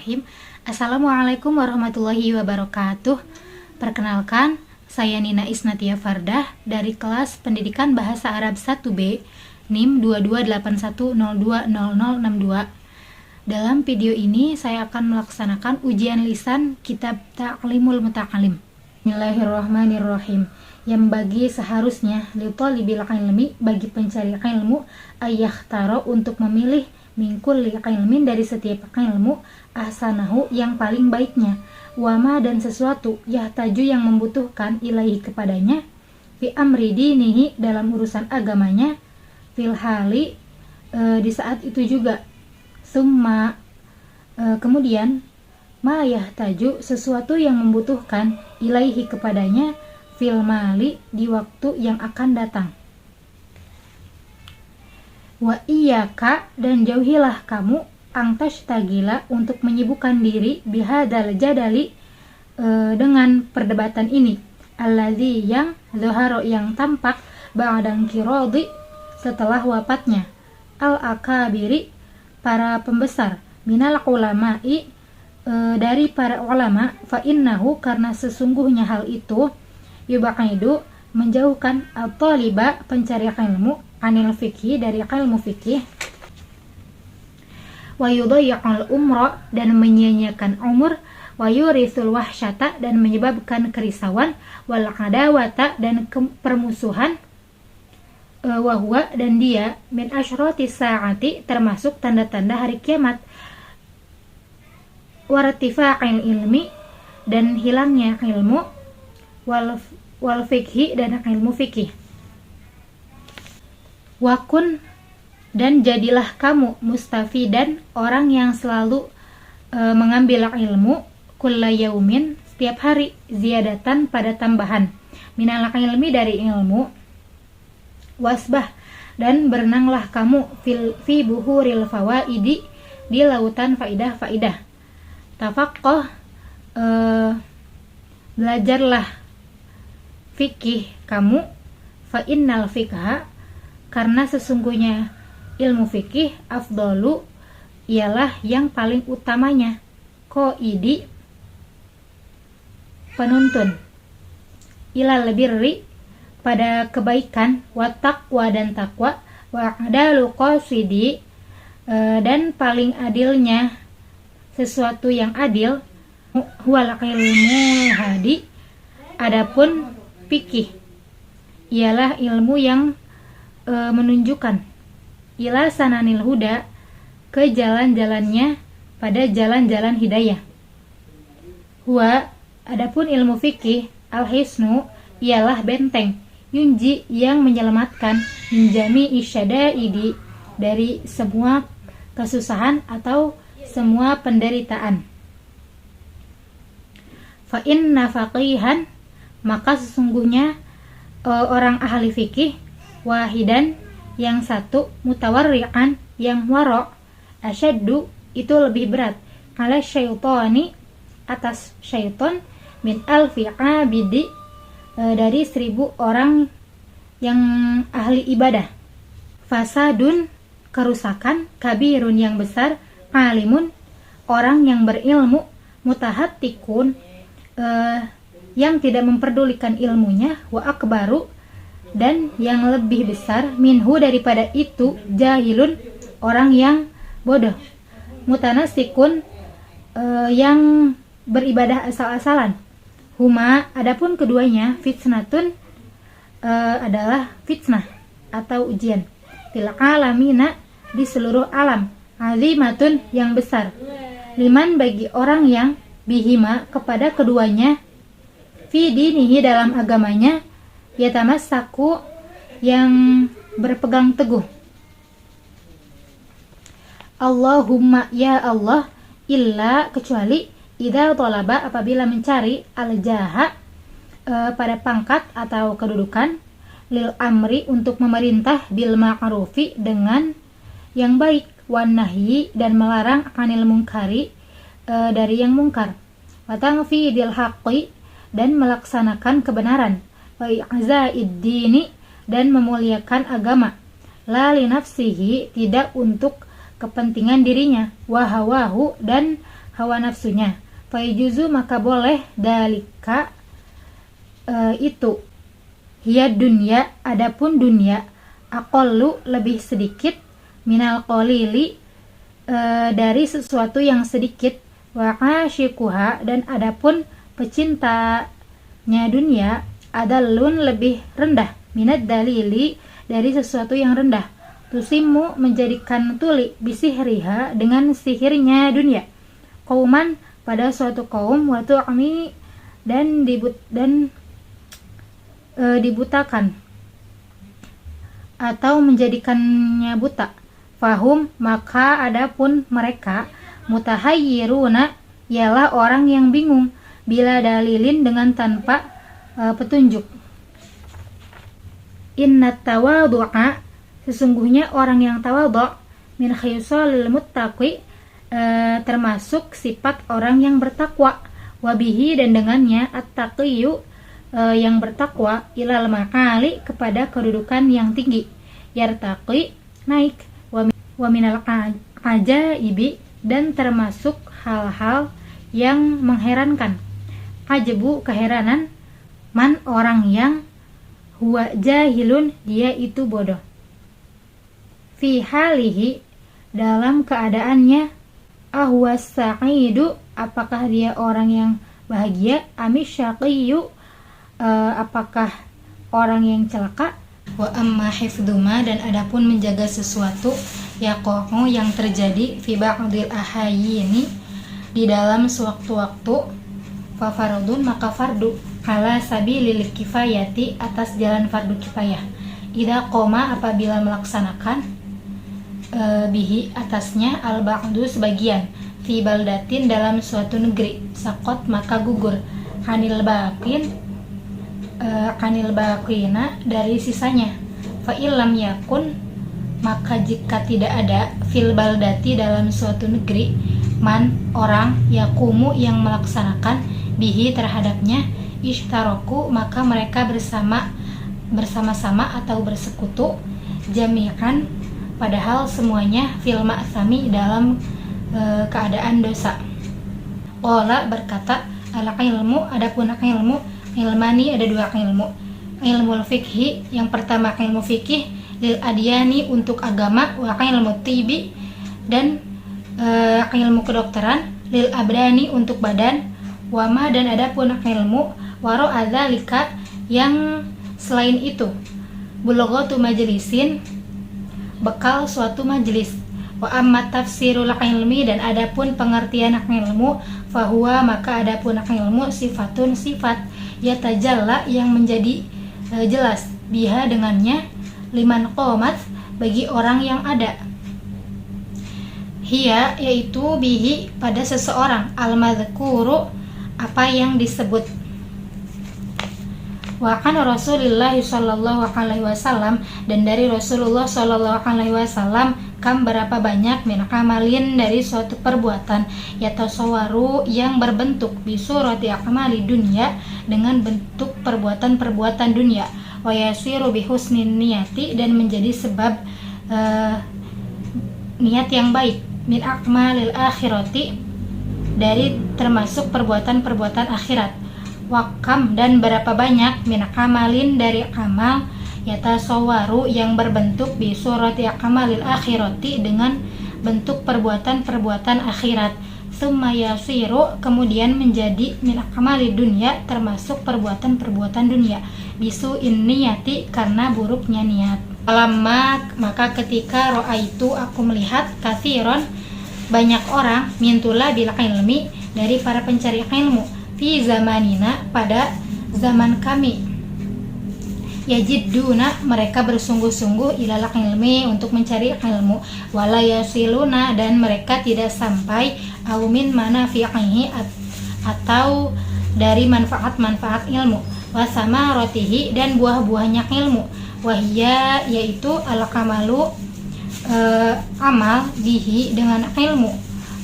Bismillahirrahmanirrahim. Assalamualaikum warahmatullahi wabarakatuh. Perkenalkan, saya Nina Isnatia Fardah dari kelas Pendidikan Bahasa Arab 1B NIM 2281020062. Dalam video ini saya akan melaksanakan ujian lisan Kitab Ta'limul Muta'alim. Bismillahirrahmanirrahim. Yang bagi seharusnya litolibil ilmi, bagi pencari ilmu, ayyahtaro untuk memilih mingkul ilmin dari setiap ilmu, ahsanahu yang paling baiknya, wama dan sesuatu yahtaju yang membutuhkan ilahi kepadanya, fi amri dinihi dalam urusan agamanya, fil hali di saat itu juga, summa kemudian, ma yahtaju sesuatu yang membutuhkan ilaihi kepadanya, fil mali di waktu yang akan datang. Wa iyyaka dan jauhilah kamu angtash tagila untuk menyibukkan diri bihadal jadali dengan perdebatan ini, alladzi yang zaharo yang tampak ba'dang kirodi setelah wafatnya, al akabiri para pembesar, minal ulama'i dari para ulama, fa innahu karena sesungguhnya hal itu yubaidu menjauhkan al-taliba pencari ilmu anil fikih dari ilmu fikih, wa yudayyi'ul umra dan menyia-nyiakan umur, wa yurisul wahsyata dan menyebabkan kerisauan, wal adawata dan permusuhan, wa huwa dan dia min asyratis saati termasuk tanda-tanda hari kiamat, wartifa'il ilmi dan hilangnya ilmu, wal fikhi dan ilmu fikih. Wakun dan jadilah kamu mustafidan orang yang selalu mengambil ilmu, kulla yaumin setiap hari, ziyadatan pada tambahan, minal ilmi dari ilmu, wasbah dan berenanglah kamu fi buhuril fawaidi di lautan faidah-faidah, tafaqqah belajarlah fikih kamu, fa innal fikha karena sesungguhnya ilmu fikih afdalu ialah yang paling utamanya, qaidi penuntun, ilal birri pada kebaikan, wa taqwa dan takwa, wa adalu qasidi dan paling adilnya sesuatu yang adil, huwal ilmu hadi adapun fikih ialah ilmu yang menunjukkan ila sananil huda ke jalan-jalannya pada jalan-jalan hidayah. Huwa adapun ilmu fikih al-hisnu ialah benteng, yunji yang menyelamatkan, minjami isyadaidi dari semua kesusahan atau semua penderitaan. Fa inna faqihan maka sesungguhnya orang ahli fikih, wahidan yang satu, mutawarri'an yang waro, asyaddu itu lebih berat, ala syaitani atas syaiton, min alfi abidi dari 1000 orang yang ahli ibadah, fasadun kerusakan, kabirun yang besar, alimun orang yang berilmu, mutahattikun yang tidak memperdulikan ilmunya, wa akbaru dan yang lebih besar, minhu daripada itu, jahilun orang yang bodoh, mutanasikun yang beribadah asal-asalan, huma adapun keduanya, fitnatun adalah fitnah atau ujian, fil alamina di seluruh alam, azimatun yang besar, liman bagi orang yang bihima kepada keduanya, fi dinihi dalam agamanya, yatamassaku yang berpegang teguh. Allahumma ya Allah, illa kecuali idza talaba apabila mencari al-jaha pada pangkat atau kedudukan, lil amri untuk memerintah, bil ma'rufi dengan yang baik, wan nahyi dan melarang, anil munkari dari yang mungkar, wa tanfidil haqqi dan melaksanakan kebenaran, wa i'za'id dini dan memuliakan agama, la li nafsihi tidak untuk kepentingan dirinya, wa hawahu dan hawa nafsunya. Faijuzu maka boleh dalika itu hiya dunya adapun dunia aqallu lebih sedikit minal qalili dari sesuatu yang sedikit wa asyikuha dan adapun pecintanya dunia adallun lebih rendah minad dalili dari sesuatu yang rendah tusimu menjadikan tuli bisihriha dengan sihirnya dunia kauman pada suatu kaum waktu kami dan dibutakan atau menjadikannya buta fahum maka adapun mereka mutahayyiruna ialah orang yang bingung bila dalilin dengan tanpa petunjuk. Inna tawadhu'a sesungguhnya orang yang tawadhu' min khisalil muttaqi termasuk sifat orang yang bertakwa wabihi dan dengannya at-taqiyyu yang bertakwa ilal maqali kepada kedudukan yang tinggi yartaqi naik wa minal ajaibi dan termasuk hal-hal yang mengherankan ajabu keheranan man orang yang huwa jahilun dia itu bodoh fi halihi dalam keadaannya ahwa sa'idu apakah dia orang yang bahagia amis syaqiyyu apakah orang yang celaka wa amma hifduma dan adapun menjaga sesuatu yaqa'u yang terjadi fi ba'dil ahayini di dalam sewaktu-waktu fa fardun maka fardu ala sabilil kifayati atas jalan fardu kifayah idza qoma apabila melaksanakan bihi atasnya al ba'du sebagian fi baldatin dalam suatu negeri sakot maka gugur kanil baqina dari sisanya fa illam yakun maka jika tidak ada fil baldati dalam suatu negeri man orang yakumu yang melaksanakan bihi terhadapnya ishtaraku maka mereka bersama-sama atau bersekutu jami'an padahal semuanya fil ma'sami dalam keadaan dosa. Qala berkata al-ilmu adapun ilmu ilmani ada dua ilmu. Ilmu fikhi yang pertama ilmu fikih lil adyani untuk agama wa ilmu tibi dan ilmu kedokteran lil abdani untuk badan wa ma dan adapun ilmu waro adzalika yang selain itu bulughatu majlisin bekal suatu majelis wa amma tafsirul ilmi dan adapun pengertian ilmu fahuwa maka adapun ilmu sifatun sifat yatajalla yang menjadi jelas biha dengannya liman qomat bagi orang yang ada hiya yaitu bihi pada seseorang al-madhkuru apa yang disebut wa kana Rasulullah sallallahu alaihi wasallam dan dari Rasulullah sallallahu alaihi wasallam kam berapa banyak min amalin dari suatu perbuatan yatasawwaru yang berbentuk bisurati amali dunya dengan bentuk perbuatan-perbuatan dunia wa yasiru bi husnin niyati dan menjadi sebab niat yang baik min akmalil akhirati dari termasuk perbuatan-perbuatan akhirat wakam dan berapa banyak min amalin dari amal yatasawwaru yang berbentuk bi surati amalil akhirati dengan bentuk perbuatan-perbuatan akhirat summa yasiru kemudian menjadi min amalid dunya termasuk perbuatan-perbuatan dunia bisu niyati karena buruknya niat. Lama maka ketika ro'aitu aku melihat kathiron banyak orang mintula bil ilmi dari para pencari ilmu fi zamanina pada zaman kami yajidduna mereka bersungguh-sungguh ilal ilmi untuk mencari ilmu wala yasiluna dan mereka tidak sampai aumin manafi'ihi atau dari manfaat-manfaat ilmu wasama rotihi dan buah-buahnya ilmu wahya yaitu al-kamalu amal bihi dengan ilmu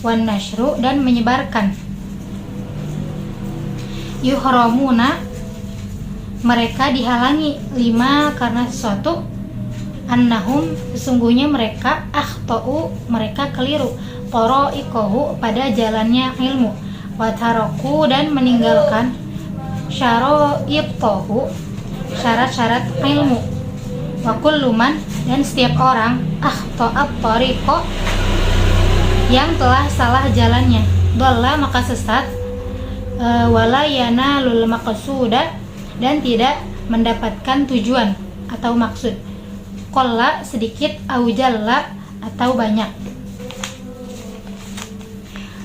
wan nashru dan menyebarkan yuhramuna mereka dihalangi lima karena sesuatu annahum sesungguhnya mereka akhtau mereka keliru toro'ikohu pada jalannya ilmu, wataraku dan meninggalkan syaro'itohu syarat-syarat ilmu, wakulluman dan setiap orang akhto'at tariqo yang telah salah jalannya, dolla maka sesat, wala yanalul maqsuda dan tidak mendapatkan tujuan atau maksud, qalla sedikit, au jalla atau banyak.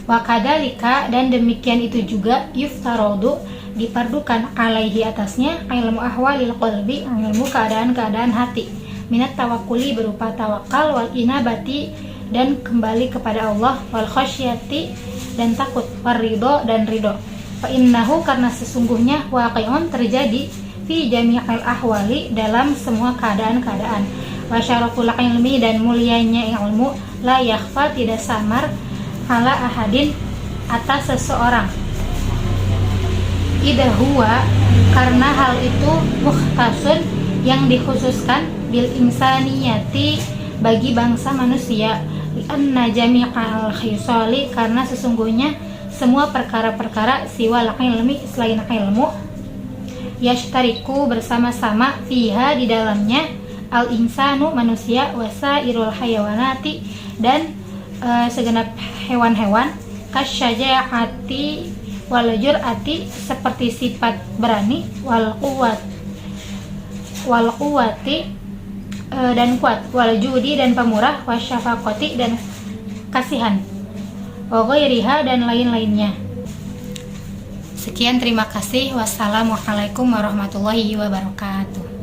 Wa kadzalika dan demikian itu juga yuftarodu dipardukan alaihi atasnya ilmu ahwalil qalbi ilmu keadaan-keadaan hati, minat tawakkuli berupa tawakal, wal inabati dan kembali kepada Allah, wal khasyati dan takut, war ridho dan ridho. Fa innahu karena sesungguhnya waqi'un terjadi fi jami'il ahwali dalam semua keadaan-keadaan, wa syaraful ilmi dan mulianya ilmu la yakhfa tidak samar ala ahadin atas seseorang, idza huwa karena hal itu mukhtasun yang dikhususkan bil insaniyati bagi bangsa manusia, li anna jami'al khisali karena sesungguhnya semua perkara-perkara siwal ilmi selain ilmu yashtariku bersama-sama fiha di dalamnya al insanu manusia, wasairul hayawanati dan segenap hewan-hewan, kasyaja'ati wal jur'ati seperti sifat berani, wal quwwati dan kuat, wal judi dan pemurah, wasyafaqati dan kasihan, wa ghairiha dan lain-lainnya. Sekian, terima kasih. Wassalamualaikum warahmatullahi wabarakatuh.